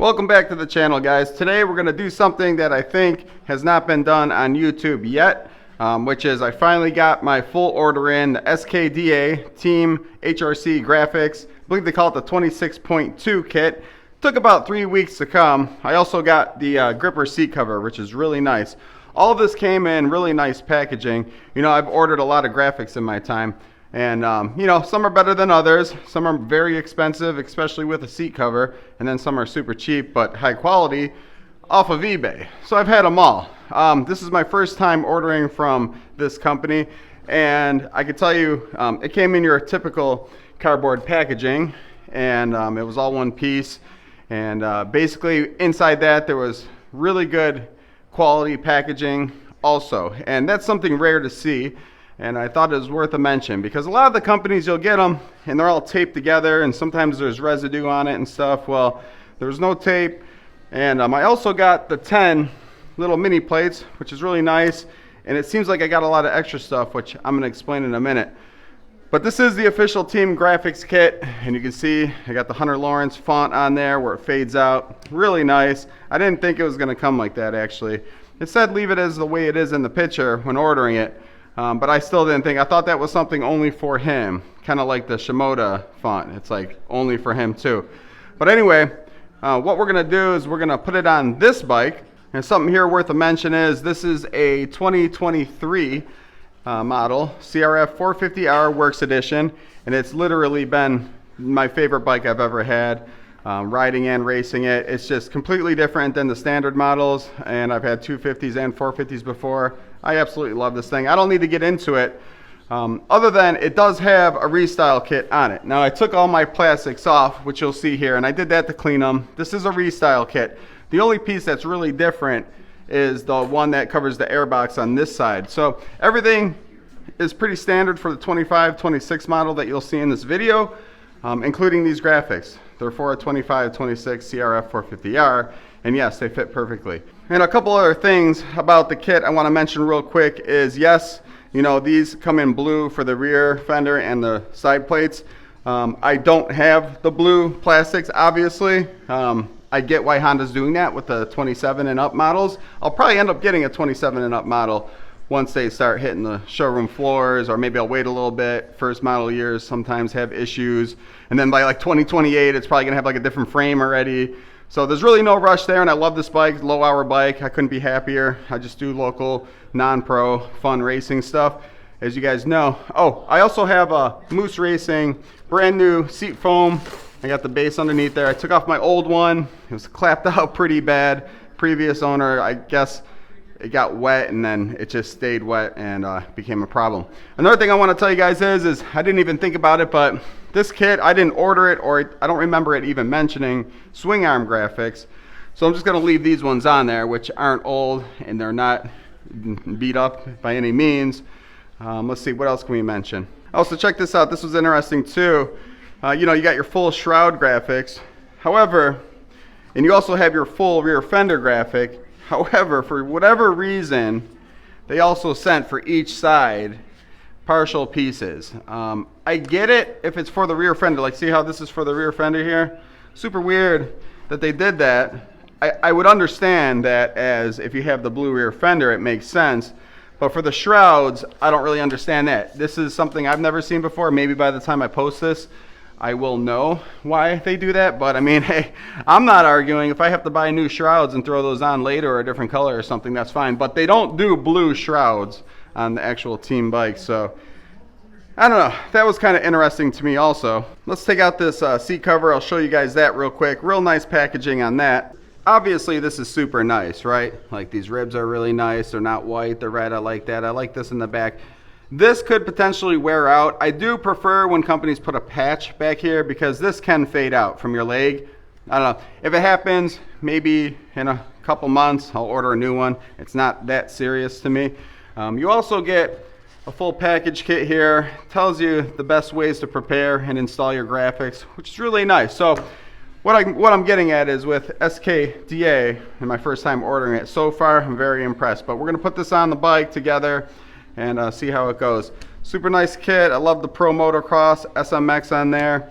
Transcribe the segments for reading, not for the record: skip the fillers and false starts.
Welcome back to the channel, guys. Today we're going to do something that I think has not been done on YouTube yet, which is I finally got my full order in, the SKDA Team HRC graphics. I believe they call it the 26.2 kit. Took about 3 weeks to come. I also got the gripper seat cover, which is really nice. All of this came in really nice packaging. You know, I've ordered a lot of graphics in my time. And, you know, some are better than others. Some are very expensive, especially with a seat cover. And then some are super cheap, but high quality off of eBay. So I've had them all. This is my first time ordering from this company. And I can tell you, it came in your typical cardboard packaging. And it was all one piece. And basically inside that there was really good quality packaging also. And that's something rare to see. And I thought it was worth a mention because a lot of the companies, you'll get them and they're all taped together and sometimes there's residue on it and stuff. Well, there was no tape. And I also got the 10 little mini plates, which is really nice. And it seems like I got a lot of extra stuff, which I'm going to explain in a minute. But this is the official Team graphics kit. And you can see I got the Hunter Lawrence font on there where it fades out. Really nice. I didn't think it was going to come like that, actually. It said leave it as the way it is in the picture when ordering it. But I still didn't think. I thought that was something only for him, kind of like the Shimoda font. It's like only for him too. But anyway, what we're going to do is we're going to put it on this bike. And something here worth a mention is this is a 2023 model, CRF450R Works Edition. And it's literally been my favorite bike I've ever had, riding and racing it. It's just completely different than the standard models. And I've had 250s and 450s before. I absolutely love this thing. I don't need to get into it other than it does have a restyle kit on it. Now I took all my plastics off, which you'll see here, and I did that to clean them. This is a restyle kit. The only piece that's really different is the one that covers the airbox on this side. So everything is pretty standard for the 25-26 model that you'll see in this video, including these graphics. They're for a 25-26 CRF450R. And yes, they fit perfectly. And a couple other things about the kit I want to mention real quick is, yes, you know, these come in blue for the rear fender and the side plates. I don't have the blue plastics, obviously. I get why Honda's doing that with the 27 and up models. I'll probably end up getting a 27 and up model once they start hitting the showroom floors, or maybe I'll wait a little bit. First model years sometimes have issues. And then by like 2028, it's probably gonna have like a different frame already. So there's really no rush there, and I love this bike, low hour bike. I couldn't be happier. I just do local, non-pro, fun racing stuff, as you guys know. Oh, I also have a Moose Racing brand new seat foam. I got the base underneath there. I took off my old one. It was clapped out pretty bad. Previous owner, I guess it got wet and then it just stayed wet and became a problem. Another thing I want to tell you guys is I didn't even think about it, but this kit, I didn't order it, or I don't remember it even mentioning swing arm graphics. So I'm just going to leave these ones on there, which aren't old and they're not beat up by any means. Let's see, what else can we mention? Also, check this out. This was interesting too. You know, you got your full shroud graphics. However, and you also have your full rear fender graphic. However, for whatever reason, they also sent for each side partial pieces. I get it if it's for the rear fender. Like, see how this is for the rear fender here? Super weird that they did that. I would understand that as if you have the blue rear fender, it makes sense. But for the shrouds, I don't really understand that. This is something I've never seen before. Maybe by the time I post this, I will know why they do that. But I mean, hey, I'm not arguing. If I have to buy new shrouds and throw those on later or a different color or something, that's fine. But they don't do blue shrouds on the actual Team bike. So I don't know. That was kind of interesting to me also. Let's take out this seat cover. I'll show you guys that real quick. Real nice packaging on that. Obviously, this is super nice, right? Like, these ribs are really nice. They're not white. They're red. I like that. I like this in the back. This could potentially wear out. I do prefer when companies put a patch back here because this can fade out from your leg. I don't know. If it happens, maybe in a couple months, I'll order a new one. It's not that serious to me. You also get a full package kit here. Tells you the best ways to prepare and install your graphics, which is really nice. So what I'm getting at is with SKDA, and my first time ordering it, so far I'm very impressed. But we're going to put this on the bike together and see how it goes. Super nice kit. I love the Pro Motocross SMX on there.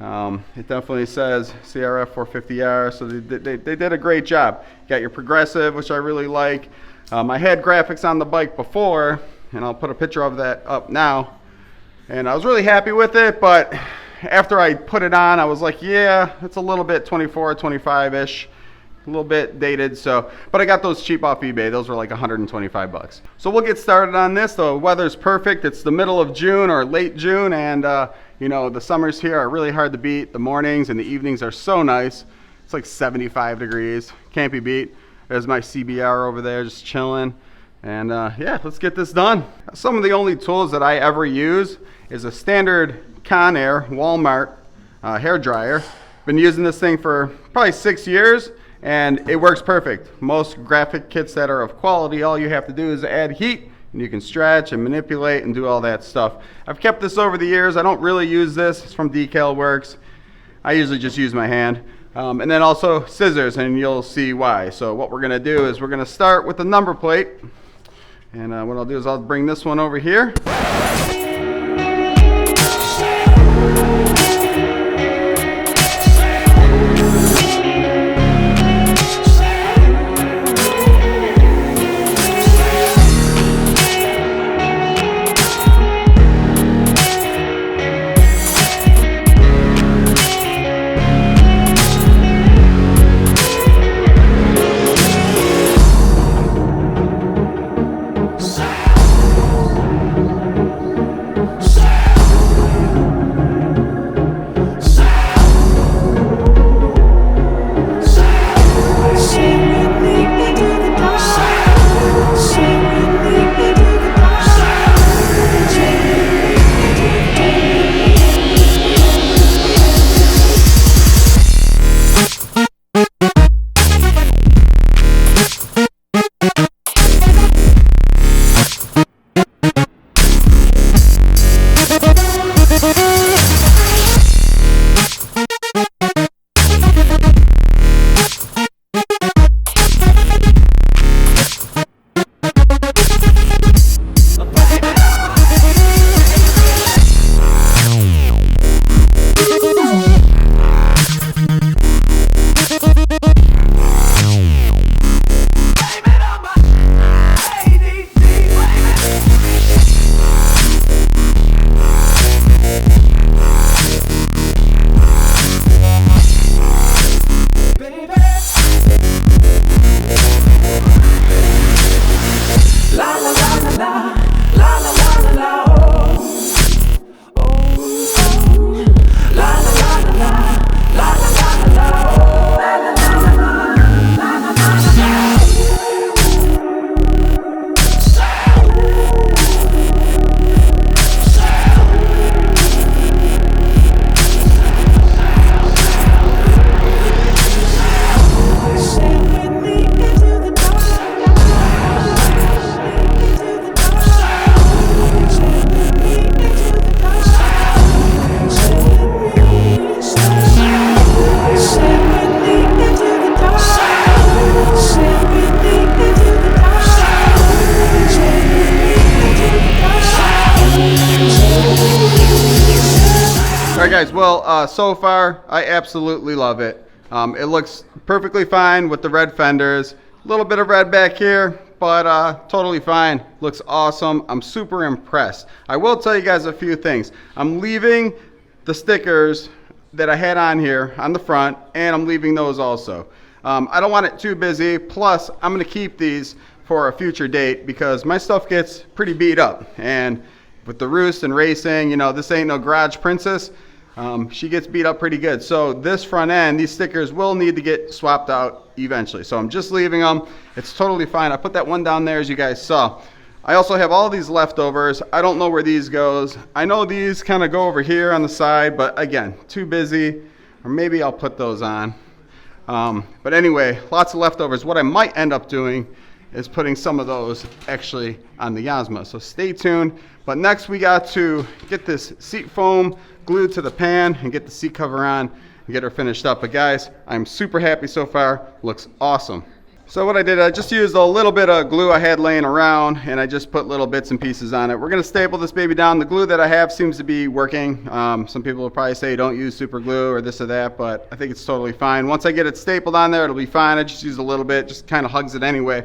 It definitely says CRF450R, so they did a great job. You got your progressive, which I really like. I had graphics on the bike before, and I'll put a picture of that up now. And I was really happy with it, but after I put it on, I was like, yeah, it's a little bit 24, 25-ish. A little bit dated, so, but I got those cheap off eBay. Those were like 125 bucks. So we'll get started on this. The weather's perfect. It's the middle of June or late June, and you know, the summers here are really hard to beat. The mornings and the evenings are so nice. It's like 75 degrees. Can't be beat. There's my CBR over there just chilling. And yeah, let's get this done. Some of the only tools that I ever use is a standard Conair Walmart hair dryer. Been using this thing for probably 6 years. And it works perfect. Most graphic kits that are of quality, all you have to do is add heat, and you can stretch and manipulate and do all that stuff. I've kept this over the years. I don't really use this. It's from Decal Works. I usually just use my hand. And then also scissors, and you'll see why. So what we're gonna do is we're gonna start with the number plate. And what I'll do is I'll bring this one over here. Alright guys, well so far I absolutely love it. It looks perfectly fine with the red fenders. A little bit of red back here, but totally fine. Looks awesome. I'm super impressed. I will tell you guys a few things. I'm leaving the stickers that I had on here on the front, and I'm leaving those also. I don't want it too busy. Plus, I'm going to keep these for a future date because my stuff gets pretty beat up. And with the roost and racing, you know, this ain't no garage princess. She gets beat up pretty good. So this front end, these stickers will need to get swapped out eventually. So I'm just leaving them. It's totally fine. I put that one down there as you guys saw. I also have all these leftovers. I don't know where these goes. I know these kind of go over here on the side, but again, too busy. Or maybe I'll put those on. But anyway, lots of leftovers. What I might end up doing is putting some of those actually on the Yasma. So stay tuned. But next we got to get this seat foam glued to the pan and get the seat cover on and get her finished up. But guys, I'm super happy so far. Looks awesome. So what I did, I just used a little bit of glue I had laying around, and I just put little bits and pieces on it. We're going to staple this baby down. The glue that I have seems to be working. Some people will probably say don't use super glue or this or that, but I think it's totally fine. Once I get it stapled on there, it'll be fine. I just use a little bit, just kind of hugs it anyway.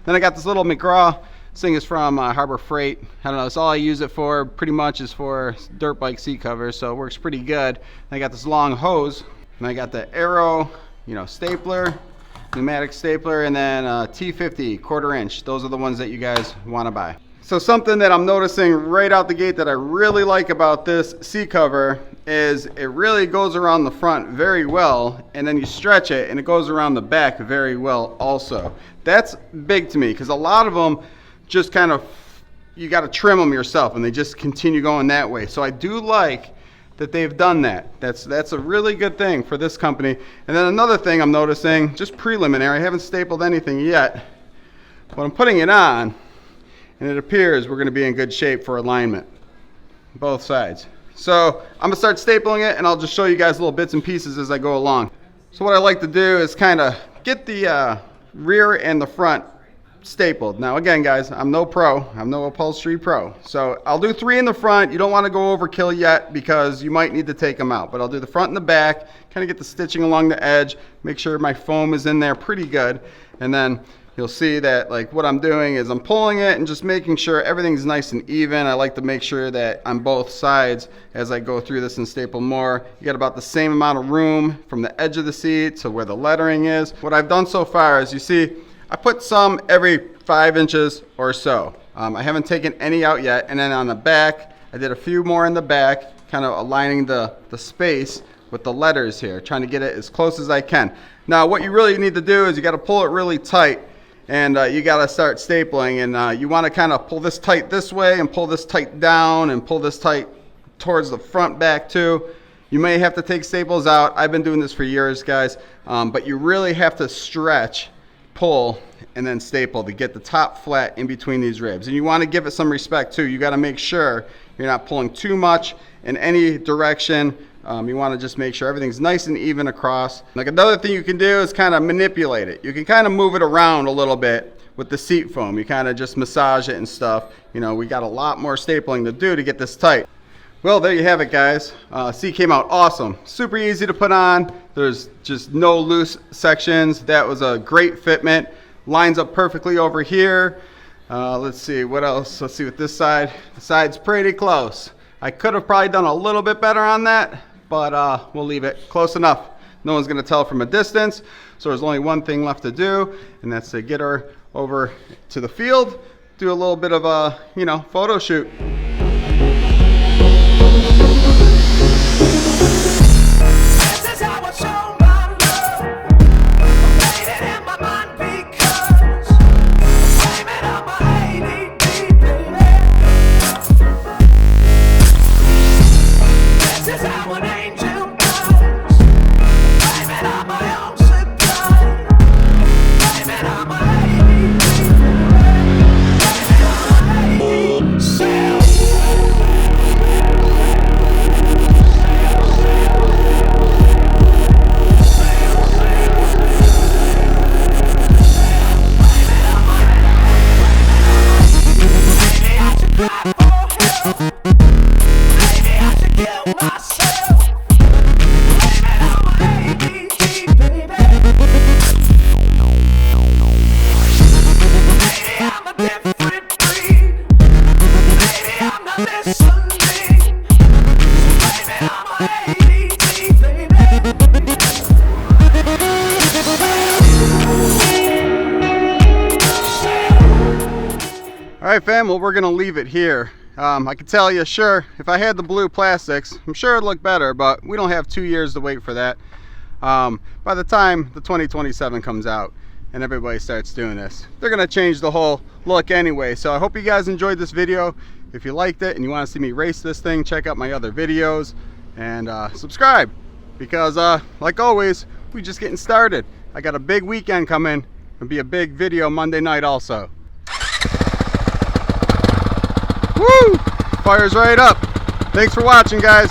Then I got this little McGraw. This thing is from Harbor Freight. I don't know, that's all I use it for, pretty much is for dirt bike seat covers, so it works pretty good. And I got this long hose, and I got the Arrow, stapler, pneumatic stapler, and then T50 1/4 inch. Those are the ones that you guys want to buy. So something that I'm noticing right out the gate that I really like about this seat cover is it really goes around the front very well, and then you stretch it and it goes around the back very well also. That's big to me because a lot of them just kind of, you got to trim them yourself and they just continue going that way. So I do like that they've done that. That's a really good thing for this company. And then another thing I'm noticing, just preliminary, I haven't stapled anything yet, but I'm putting it on and it appears we're going to be in good shape for alignment, both sides. So I'm going to start stapling it and I'll just show you guys little bits and pieces as I go along. So what I like to do is kind of get the rear and the front stapled. Now again guys, I'm no pro, I'm no upholstery pro, so I'll do 3 in the front. You don't want to go overkill yet because you might need to take them out, but I'll do the front and the back, kind of get the stitching along the edge, make sure my foam is in there pretty good, and then you'll see that like what I'm doing is I'm pulling it and just making sure everything's nice and even. I like to make sure that on both sides as I go through this and staple more, you got about the same amount of room from the edge of the seat to where the lettering is. What I've done so far is, you see, I put some every 5 inches or so. I haven't taken any out yet. And then on the back, I did a few more in the back, kind of aligning the space with the letters here, trying to get it as close as I can. Now, what you really need to do is you got to pull it really tight, and you got to start stapling. And you want to kind of pull this tight this way and pull this tight down and pull this tight towards the front back too. You may have to take staples out. I've been doing this for years, guys, but you really have to stretch, pull, and then staple to get the top flat in between these ribs. And you want to give it some respect too. You got to make sure you're not pulling too much in any direction. You want to just make sure everything's nice and even across. Like another thing you can do is kind of manipulate it. You can kind of move it around a little bit with the seat foam. You kind of just massage it and stuff. We got a lot more stapling to do to get this tight. Well, there you have it, guys. Seat came out awesome. Super easy to put on. There's just no loose sections. That was a great fitment. Lines up perfectly over here. Let's see what else. Let's see with this side. The side's pretty close. I could have probably done a little bit better on that, but we'll leave it close enough. No one's gonna tell from a distance. So there's only one thing left to do, and that's to get her over to the field, do a little bit of a, photo shoot. Alright fam, well we're going to leave it here. I can tell you, sure, if I had the blue plastics, I'm sure it'd look better, but we don't have 2 years to wait for that. By the time the 2027 comes out and everybody starts doing this, they're going to change the whole look anyway. So I hope you guys enjoyed this video. If you liked it and you want to see me race this thing, check out my other videos and subscribe, because like always, we're just getting started. I got a big weekend coming. It'll be a big video Monday night also. Woo! Fire's right up. Thanks for watching, guys.